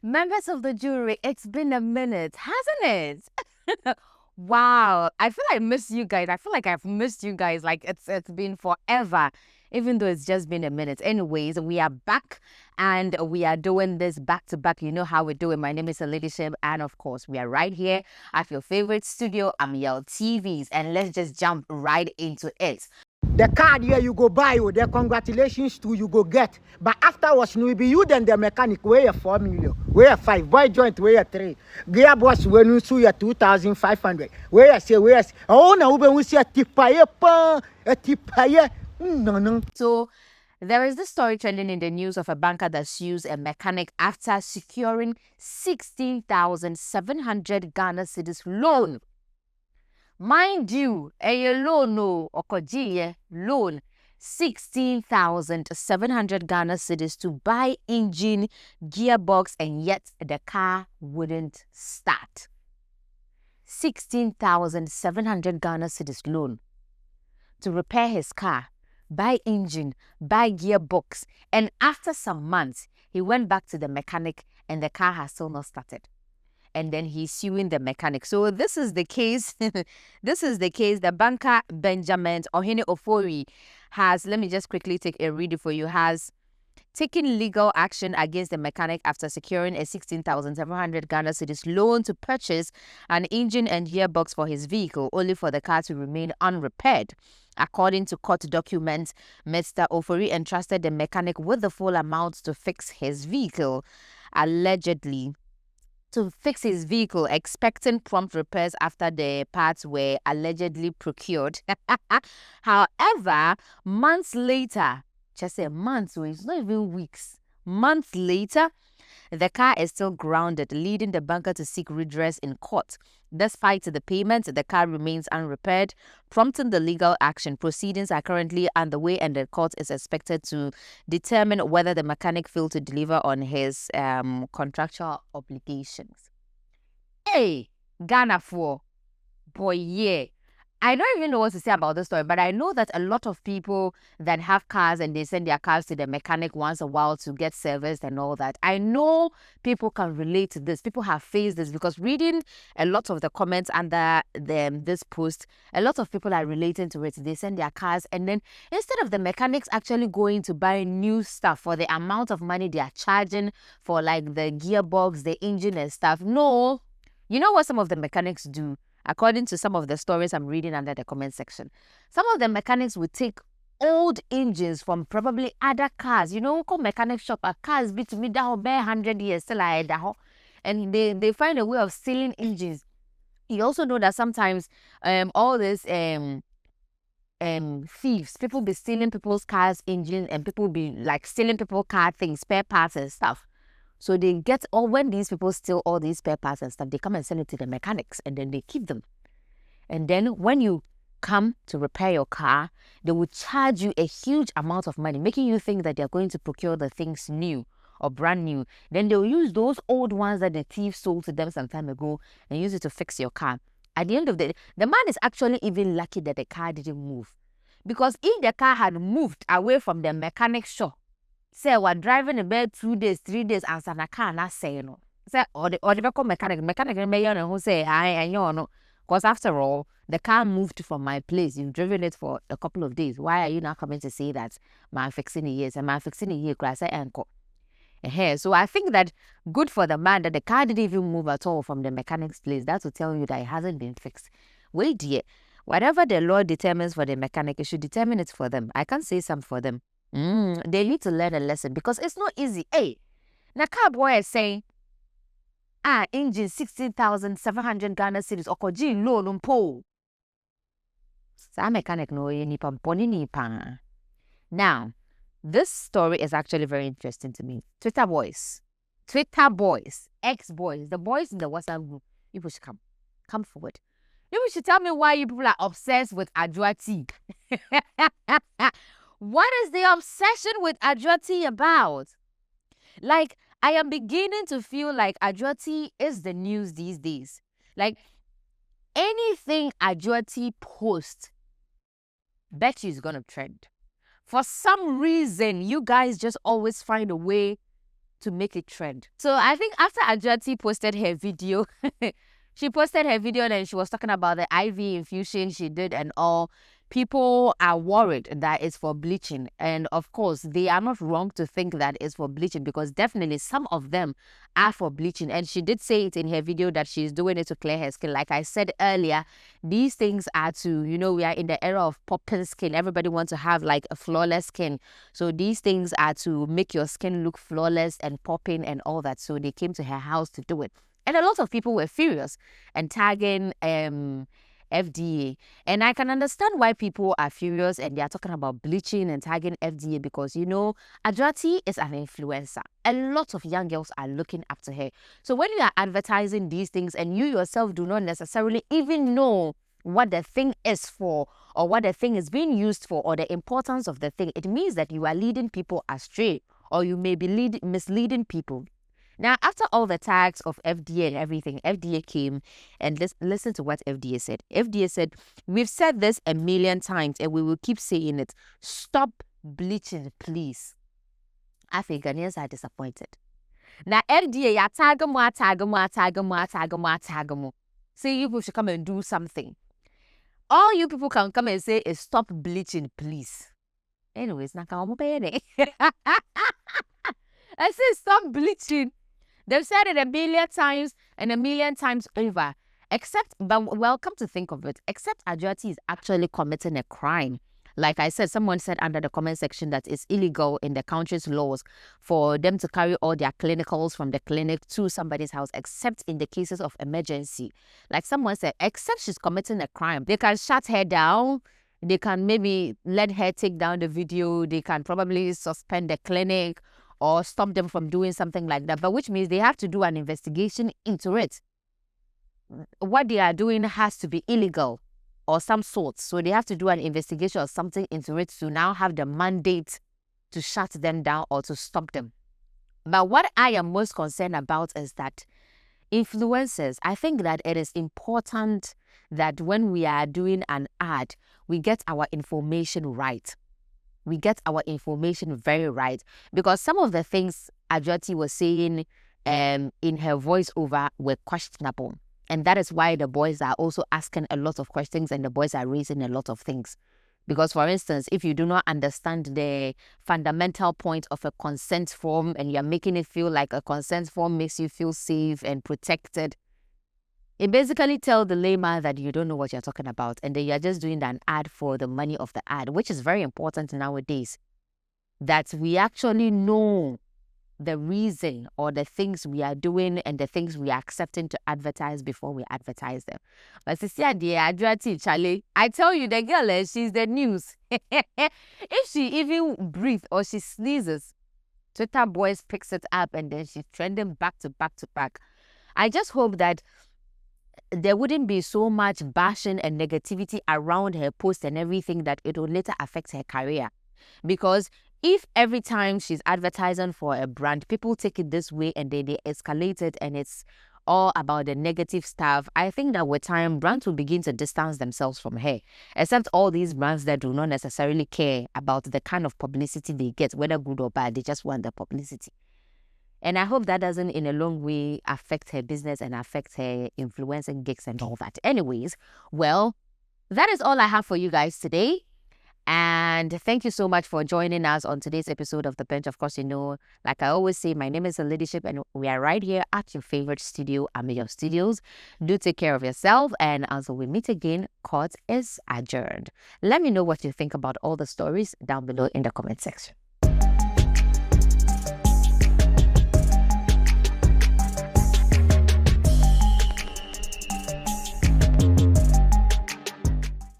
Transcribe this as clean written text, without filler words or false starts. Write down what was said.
Members of the jury, it's been a minute, hasn't it? Wow, I feel I miss you guys. I feel like I've missed you guys. Like it's been forever, even though it's just been a minute. Anyways, we are back and we are doing this back to back. You know how we do it. My name is Leadership, and of course, we are right here at your favorite studio, Ameyaw TVs, and let's just jump right into it. The card here you go buy, the congratulations to you go get. But afterwards, no be you then the mechanic weigh 4 million, weigh 5, boy joint weigh 3, gearbox when you sue 2,500. Where say oh now we see a tipaye pa a tipaye no. So there is this story trending in the news of a banker that sues a mechanic after securing 16,700 Ghana cedis loan. Mind you, a loan no okojiye loan 16,700 Ghana cedis to buy engine, gearbox, and yet the car wouldn't start. 16,700 Ghana cedis loan to repair his car, buy engine, buy gearbox, and after some months, he went back to the mechanic and the car has still not started. And then he's suing the mechanic. So this is the case. This is the case. The banker Benjamin Ohene Ofori has, let me just quickly take a read for you, has taken legal action against the mechanic after securing a 16,700 Ghana cedis loan to purchase an engine and gearbox for his vehicle, only for the car to remain unrepaired. According to court documents, Mr. Ofori entrusted the mechanic with the full amount to fix his vehicle, expecting prompt repairs after the parts were allegedly procured. However, months later, just a month, so it's not even weeks, months later, the car is still grounded, leading the banker to seek redress in court. Despite the payment, the car remains unrepaired, prompting the legal action. Proceedings are currently underway, and the court is expected to determine whether the mechanic failed to deliver on his contractual obligations. Hey, Ghana for boy, yeah. I don't even know what to say about this story, but I know that a lot of people that have cars and they send their cars to the mechanic once a while to get serviced and all that. I know people can relate to this. People have faced this because reading a lot of the comments under this post, a lot of people are relating to it. They send their cars and then instead of the mechanics actually going to buy new stuff for the amount of money they are charging for like the gearbox, the engine and stuff, no. You know what some of the mechanics do? According to some of the stories I'm reading under the comment section, some of the mechanics would take old engines from probably other cars. You know, call mechanic shop, a cars be to me that 100 years still and they find a way of stealing engines. You also know that sometimes all this thieves, people be stealing people's cars, engines, and people be like stealing people's car things, spare parts and stuff. So they get when these people steal all these spare parts and stuff, they come and send it to the mechanics and then they keep them. And then when you come to repair your car, they will charge you a huge amount of money, making you think that they're going to procure the things new or brand new. Then they'll use those old ones that the thief sold to them some time ago and use it to fix your car. At the end of the day, the man is actually even lucky that the car didn't move. Because if the car had moved away from the mechanic shop, say we're driving about 2 days, 3 days, and some car not say no. Say or the mechanic may who say I know. Because after all, the car moved from my place. You've driven it for a couple of days. Why are you not coming to say that man fixing it is and man fixing it here? I say anchor. So I think that good for the man that the car didn't even move at all from the mechanic's place. That will tell you that it hasn't been fixed. Wait, dear. Whatever the law determines for the mechanic, it should determine it for them. I can't say some for them. They need to learn a lesson because it's not easy. Hey, now car boy is saying, engine 16,700 Ghana cedis okoji loan po. Sa mechanic no nipa boni nipa. Now, this story is actually very interesting to me. Twitter boys, ex-boys, the boys in the WhatsApp group, you should come forward. You should tell me why you people are obsessed with ADJOA Tee. What is the obsession with ADJOA Tee about? Like, I am beginning to feel like ADJOA Tee is the news these days. Like, anything ADJOA Tee posts, bet you is going to trend. For some reason, you guys just always find a way to make it trend. So I think after ADJOA Tee posted her video, she posted her video and she was talking about the IV infusion she did and all. People are worried that it's for bleaching. And of course, they are not wrong to think that it's for bleaching, because definitely some of them are for bleaching. And she did say it in her video that she's doing it to clear her skin. Like I said earlier, these things are to, we are in the era of popping skin. Everybody wants to have like a flawless skin. So these things are to make your skin look flawless and popping and all that. So they came to her house to do it. And a lot of people were furious and tagging FDA. And I can understand why people are furious and they are talking about bleaching and tagging FDA, because, ADJOA Tee is an influencer. A lot of young girls are looking up to her. So when you are advertising these things and you yourself do not necessarily even know what the thing is for or what the thing is being used for or the importance of the thing, it means that you are leading people astray, or you may be misleading people. Now, after all the tags of FDA and everything, FDA came and listen to what FDA said. FDA said, we've said this a million times and we will keep saying it. Stop bleaching, please. I think Ghanaians are disappointed. Now, FDA, ya tag mo. Say you people should come and do something. All you people can come and say is stop bleaching, please. Anyways, I say stop bleaching. They've said it a million times and a million times over. Well, come to think of it, except ADJOA Tee is actually committing a crime. Like I said, someone said under the comment section that it's illegal in the country's laws for them to carry all their clinicals from the clinic to somebody's house, except in the cases of emergency. Like someone said, except she's committing a crime. They can shut her down. They can maybe let her take down the video. They can probably suspend the clinic or stop them from doing something like that, but which means they have to do an investigation into it. What they are doing has to be illegal or some sort. So they have to do an investigation or something into it to now have the mandate to shut them down or to stop them. But what I am most concerned about is that influencers, I think that it is important that when we are doing an ad, we get our information right. We get our information very right, because some of the things ADJOA Tee was saying in her voiceover were questionable. And that is why the boys are also asking a lot of questions and the boys are raising a lot of things. Because, for instance, if you do not understand the fundamental point of a consent form and you're making it feel like a consent form makes you feel safe and protected, it basically tells the layman that you don't know what you're talking about, and then you're just doing an ad for the money of the ad, which is very important nowadays, that we actually know the reason or the things we are doing and the things we are accepting to advertise before we advertise them. But ADJOA Tee, Charlie, I tell you, the girl, she's the news. If she even breathes or she sneezes, Twitter boys picks it up and then she's trending back to back to back. I just hope that there wouldn't be so much bashing and negativity around her post and everything that it will later affect her career. Because if every time she's advertising for a brand, people take it this way and they escalate it and it's all about the negative stuff, I think that with time, brands will begin to distance themselves from her. Except all these brands that do not necessarily care about the kind of publicity they get, whether good or bad, they just want the publicity. And I hope that doesn't in a long way affect her business and affect her influencing gigs and all that. Anyways, well, that is all I have for you guys today. And thank you so much for joining us on today's episode of The Bench. Of course, like I always say, my name is Leadership and we are right here at your favorite studio, Ameyaw Studios. Do take care of yourself, and until we meet again, court is adjourned. Let me know what you think about all the stories down below in the comment section.